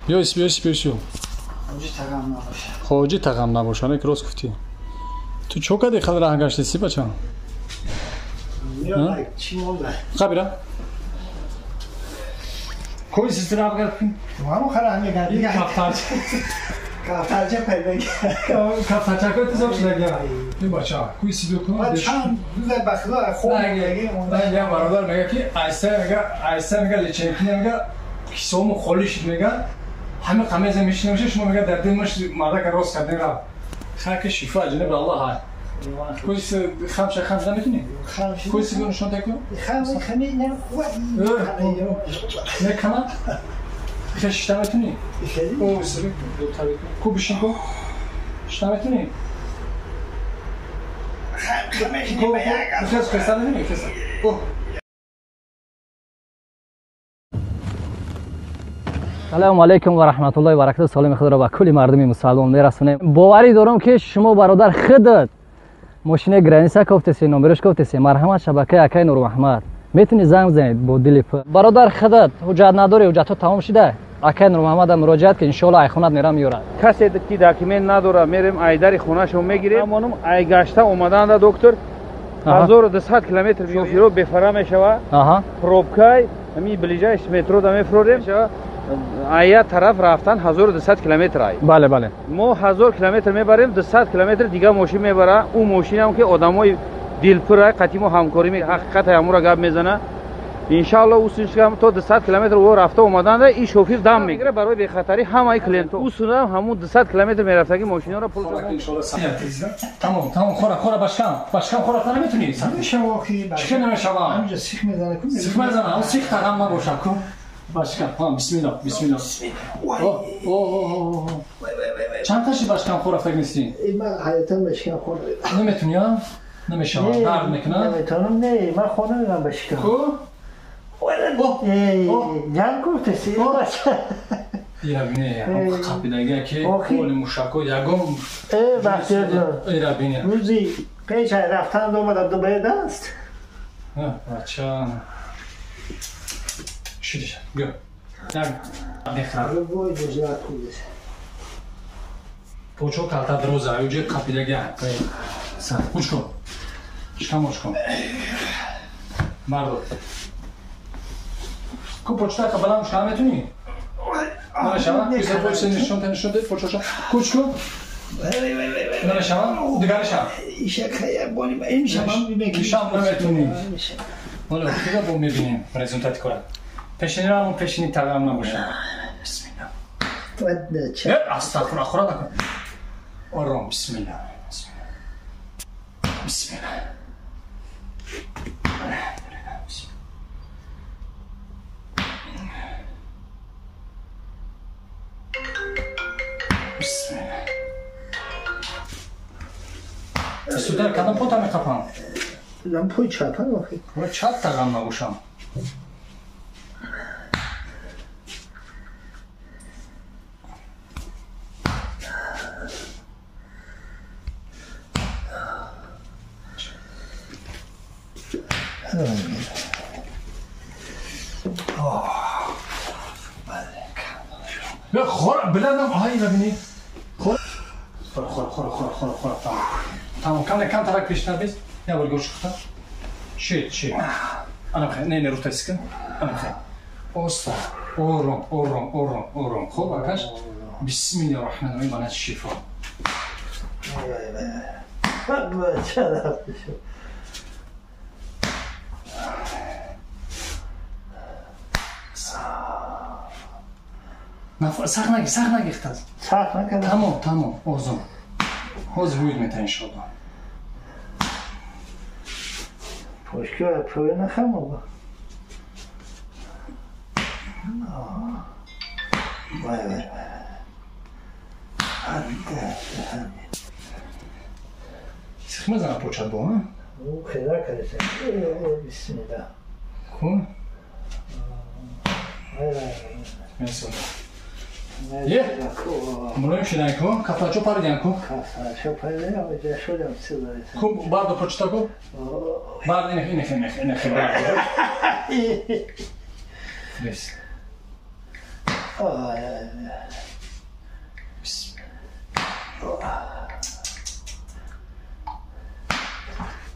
بیایش خواجی تغم نباشه نه که راست گفتی تو چو کدی خل راه گشتی سی بچه خبیره کوی سیستر آب گرفتیم همون خلا همه گردی کفترچه پیدا کرد کفترچه که تیزاب شده گرد این بچه کوی سی بکن باید چند روز بخدا خوب نگه برادر میگه که ایسته میگه لیچنکی میگه کسامو خالیش میگه همه قمیز میشینه میشه شما میگه در دل مش مرده که راست کردین را خاک شفا جناب الله های کویس خمش نمیتونی کویس رو نشون تکو خمی نه نه کما خش نمیتونی او سری کو بشین کو نمیتونی خمش نمیتونی خش قصه نمیتونی قصه سلام علیکم و رحمت الله و برکاته. سلام خدا را به کل مردم مسلمان میرسونم. باوری دارم که شما برادر خودت ماشین گرانیسا گفتسی نمبرش گفتسی مرحمت شبکه اکای نور محمد میتونی زنگ بزنید با دل برادر خودت حجت نداری حجت تمام شده اکای نور محمد مراجعت که ان شاء الله ای خونت میرم میاره کسی که داکیومنت نداره میریم ایدر خونه‌شو میگیریم مانم ای گشته اومدن دکتر 1200 کیلومتر بیو بفرا میشوه پروبکای می بلیجایش مترو دا میفروریم آیا طرف رفتن 1200 کیلومتر ای بله بله ما 1000 کیلومتر میبریم 200 کیلومتر دیگه ماشین میبره اون ماشین هم که آدمای دلپر قدیم و همکاری می حقیقت امور گپ میزنه ان شاء الله اوسش هم تو 200 کیلومتر و رفته اومدن این شوفیر دم میگیره برای بی خطری همه کلینت اوسنا همون 200 کیلومتر میرفتگی ماشینا رو پول ان شاء الله تمام خورا باشکم خورا تا نمیتونی میشه واقعی چه نمیشه همینجا سیخ میزنه کن سیخ میزنه اون سیخ تمام نباشه کن باشکم بسم الله اوه چند تاشی باشکم خورا فکر نیستی من حیاتم باشکم خورا نمیتونی ها نمیشه درد میکنه نمیتونم نه من خونه میرم باشکم کو جان گفتسی باشه یا بینه قاپیدگی که اول موشکو یگم بختیار جان ایرا بینه روزی پیش رفتن اومدم دوباره دست بچه شدیش بیا نخراب وای جزیات خوبیست پوچو کلتا دروزه اوجه قاپیدگی سر خوش کن شکم مردو کو پوچتا که بلند شما میتونی نمیشم بیزا پوچتا نشون ده پوچوشا کوچ کن نمیشم دیگرشم ایشه خیلی بانیم این شما ایشم نمیتونی حالا دیگه با میبینیم رزونتاتی کنم پیشنی رو همون پیشنی تغییم نباشه بسم الله استغفر خورا نکن آرام بسم الله بسم الله بسم الله سودر کدام پوتا میخوام من پوی چپن واقعی و چپ تغییم نباشم یا خورا بلندم آهایی ببینی خورا تمام کم ترک پیشتر بیز یا بلگو شکتا شید انا بخیر نه رو تسکن انا بخیر اوستا اورم خوب اکش بسم الله الرحمن الرحیم بانت شفا سخت نگیختد سخت نکردم تمام اوزم حوز بوید میتا انشالله پشکی های پروی نخم بابا وای سخت میزنم پوچت با هم او خیلی کرده بسم الله کن مرسی یه ملایم شدن کن کفترچو پاریدن کن کفترچو پاریدن اما جا شدم سه داره کن بردو پوچتا کن برد اینه برد بس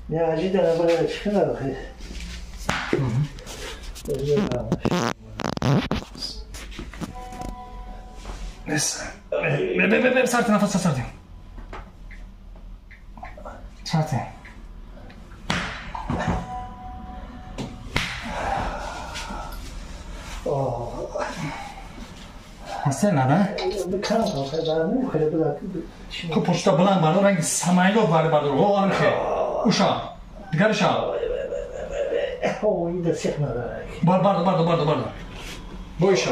Ne acı da böyle çıkıyor bak. Neyse. Be, sarte nefes sarte. Sarte. Sen ne? Bir kan kalsa daha ne kadar bırak. Ku poşta bulan var, rengi samaylo var. O anım ki. Uşa. Diğer uşa. O iyi de sıkmadı. Bardo. Bu işa.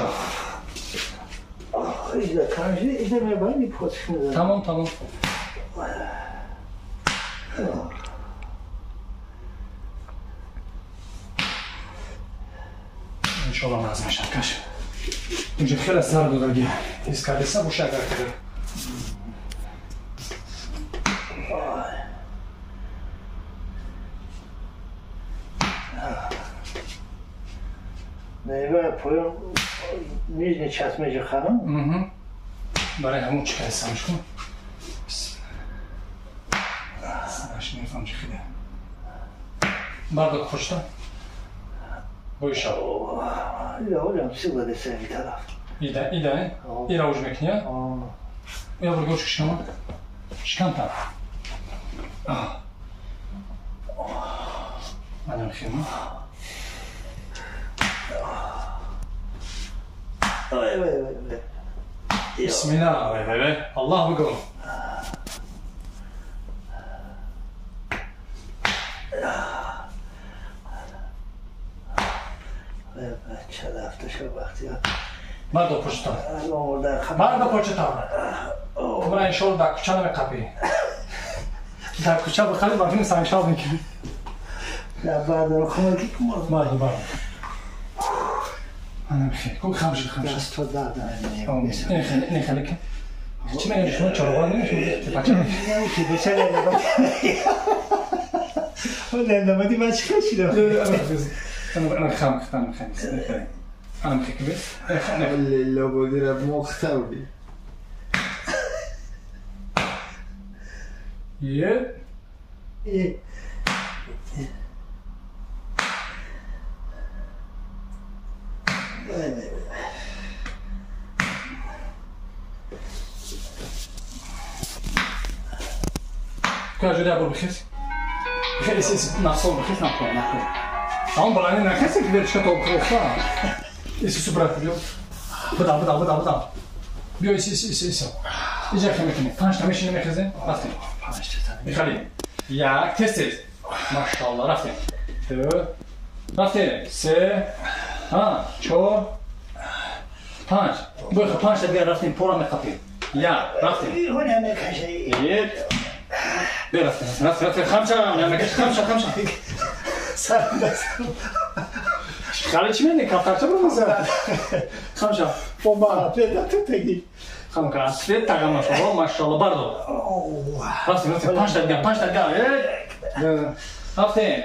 İyi de karşı izlemeye bana bir pozisyonu. Tamam. İnşallah lazım şarkış. Önce خیلی سر دو درگی اسکالیسا bu şarkı kadar. Neyve poyun nijni çatmacı hanım. برای همون چیکار سمش کن. سرش نمیفهم چی خیلی. برد خوشتا. بویشا. İyi hocam sıvı dese bir taraf. İyi. İyi avuç mekniye. Ya burada göç kışkama. Şkanta. Anam xiyma. Evet. Bismillah. Evet. Allah bu gol. Çalafta şu vakti ya. Bardo poczta. Orada poczta. Kumra inşallah da kuçana ve kapı. Da kuça bakalım bakayım sen inşallah ne gibi. Ya barda okumadık mı? Bardo. Anam xiyma. Kum xamşı. Biraz toda da. Ne xalik? Çime ne şunu çorba ne şunu paça. Ne ki bu sene de bak. Ulan da madi başka şey de. أنا خامك أنا مخكبت اللي بدينا بمختبي إيه كاجو دابو بخيس بخيس ناصور بخيس ناصور Tamam bana ne kadar bir şey topluyorsa, esi süpürüyor. Bıda. Bir esi. İyice kemikini. Tanıştım işini merkeze. Raftin. Mikhali. Ya test. Maşallah Raftin. Raftin. Se. Ha. Ço. Panç. Bu panç da bir Raftin pora mı kapı? Ya Raftin. هنا ما كان شيء. İyi. Bir Raftin. Kamça. Kamça. Şkali çime ne kaptarça mı mesela? Kamça. Bomba atlet teknik. Kamka atlet takama maşallah bardo. Raftin panç da gel. Raftin.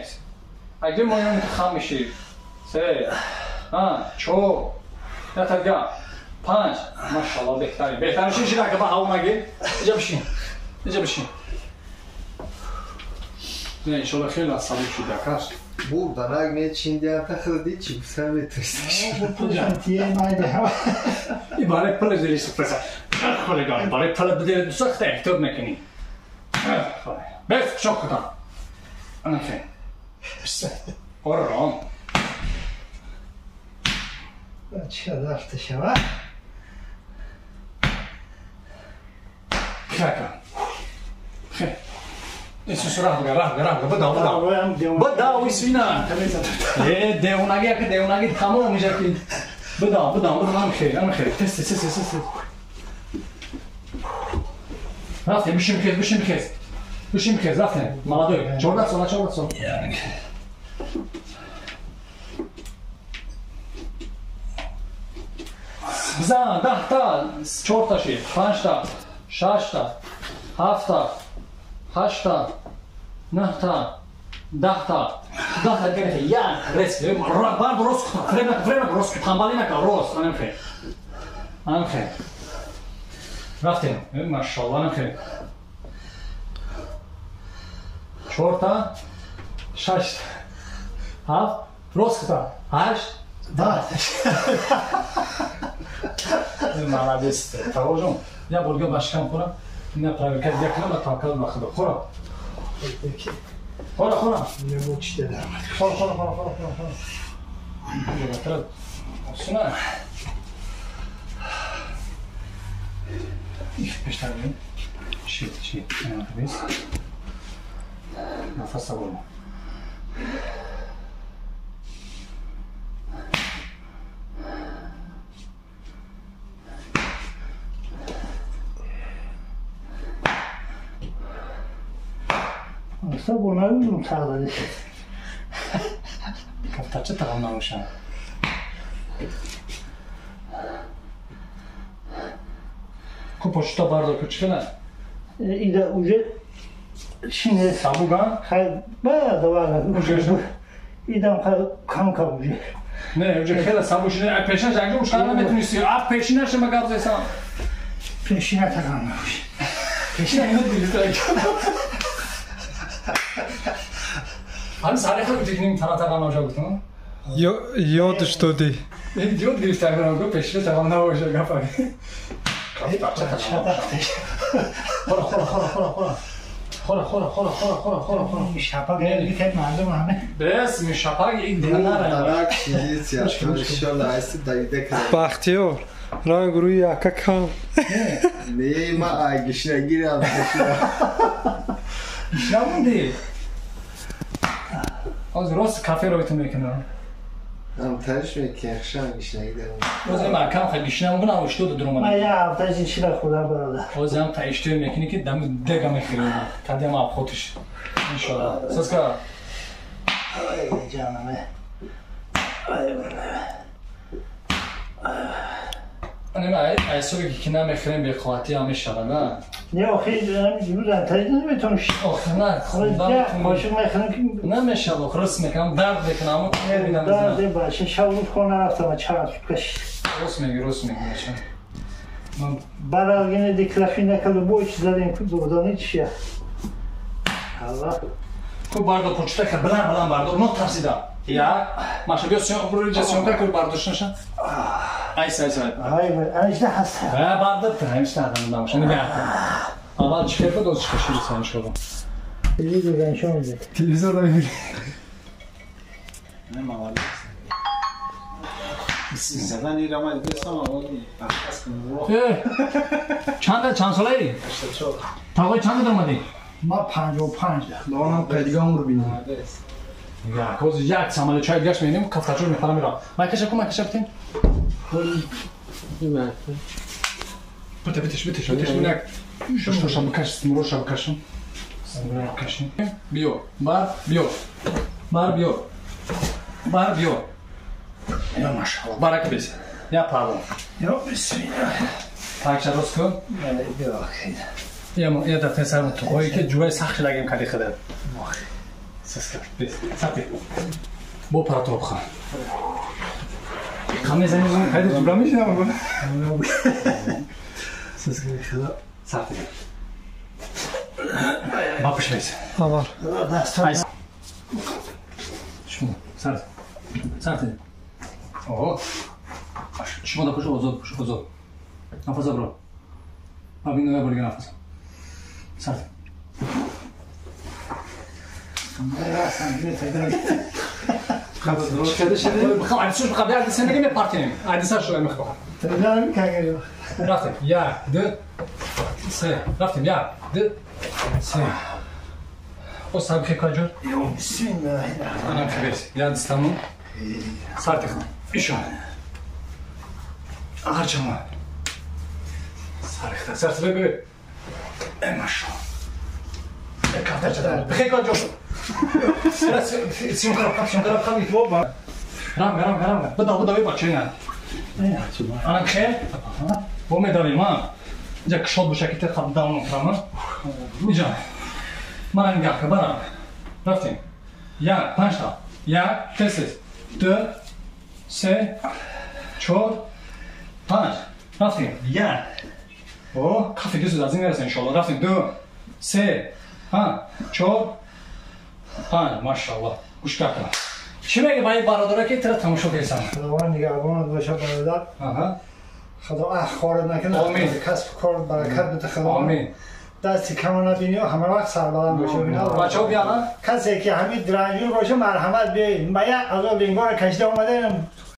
Aydım mı yanı kamışı? Se. Ha, ço. Yataga. Panç. Maşallah behtari. Behtari şimdi dakika bak havuma gel. İyice bir şey. Ne inşallah خیلی سالی شده کاش. Buradan Agne'ye Çin'den takıldı için sen bitirsin. Bu jantiye mayda. İbaret pala zeli sıfırsa. Kolega, ibaret pala bedeli dusakta ehtiyat mekini. Bes çok kadar. Anlafe. Oran. Çalafta şava. Kaka. Isso rahat, bıda o ismina. Devunagi tamam olmayacak ki. Bıda, anam xeyr. Test. Raftin, bir şey kez, Raftin. Maladoy, çordat son. Za, dahta, çortaşı, pançta, şaşta, hafta, haşta, nahta, dahta gerek ya resmi bardo rosk frena rosk tambalina ka rosk anam fe خیر رفتیم ماشاءالله خیر 4 تا 6 7 راست تا 8 молодец тавожон я бурга башкам хӯрам ина проверка дия кунам ва таваккал ба худо хӯра хӯра осуна бештар бин шит бис нафас алам Aslında buna uyum sağladı. Kaptaçı tamamlamışım. Kupoşta bardak küçükler. İde ucu şimdi Sabuga. hayır bayağı da var. İdem kanka ucu. Ne ucu kela sabu şimdi peşine jangi uçlarına metnisi. Ap peşine şema gazıysan. Peşine takanmış. Peşine ne diyor? Hani sarıklı tekniğin tanıtan olacak mı? Yod studi. İdiot gibi takılan peşine takanlar olacak yapar. Şapak geldi tek malum abi. Bes mi şapak indiğinler. Darak şiiz ya. İnşallah ayısı dayıda kadar. Bahtiyar. Rang ruhi akakam. Neyma ay gişine giriyor. İşlemem değil. Az rost kafe roytum mekanı. Am taş mı ki akşam gişine gidelim. O zaman kan khag işlem buna uçtu da durmadı. Maya hafta işine kula burada. O zaman ta iştö mekanı ki dam degam ekiriyor. Kadem ap xotuş. İnşallah. Saska. Ay canım. Ay Anne ay soy ki kinam ekran bir xati am inşallah. ne o khidem yürüden taydan beton. Oh na Khudda başım mekanı kim? ne meşallah xros mekan dard mekanı Daha da başı şavut konu araftama çarpmış. Rus mekan. Bara yine de trafine kalı bu içlerin buradan hiç ya. Allah. Ku bardo počta ka blan bardo no tarsida. Ya maşa bir syon projesyon ka kur bardo şanşa. Ay say. Hayır, işte hasta. Ha bardo ta işte adamdan şunu bir at. Aval çıkarıp da çıkışır sen şöyle. İyi ben şöyle. Televizyonda bir. Ne maval. Zaten İran'a gidiyorsam ama Çanda çansolay. Tavay çanda durmadı. Ma 55. Doğanın pedigan vur bini. Ya koz yak samalı çay geçmeyelim kaftaçı mı falan mira. Makşa bitin. Bitti. Minak. Şu şabakaş, smuro şabakaşın. Smuro şabakaşın. Bio. Bar bio. Ya maşallah. Barak biz. Ya pardon. Yok bismillah. Takşa rosko. Yok. Ya da tesavvur tu. O iki cüvey sakşı lagim kadi khadar. Ses kap. Biz. Sapı. Bu para topxa. Kamezanızın kaydı duramış ya bu. Ses kap. Sapı. Bakış bez. Avar. Şunu. Sart. O. Şunu da koşu ozol. Nafas al bro. Abin ne böyle nafas. Sart. Ya sen ne tedavül. Şöyle بخوام شو قبل هذه السنة كم بارتين هذه سنة شو مخبر Tedavül kagıyor. رفتم يا دو سه رفتم يا دو سه وصل بخير كاجور Yok bismillahirrahmanirrahim. أنا كبير يا دستامو صارت إيشو آخر شما صارت ببي ما شاء الله كاتر جدا بخير كاجور سيم كراب خبي رام بدا بچينا أنا خير بوم داري ما جاك شوط بشكل خب داون فرما نجا ما نجا كبارا رفتين يا پنجتا يا تسس دو سه چهار پنج رفتیم یک او کافی دوست از این میرسه انشالله رفتیم 2 3 4 5 ماشاءالله گوش کن چی میگه برای برادرها که تر تماشا کنن خداوند نگهبانت باشه برادر خدا اخبارت نکنه آمین. کسب کار برکت بده خدا آمین دستی کم نبینی و همه وقت سربلند باشه بچه‌ها بیان کسی که همین درنجور باشه مرحمت بیایید من یک از لینگا رو کشیده آمده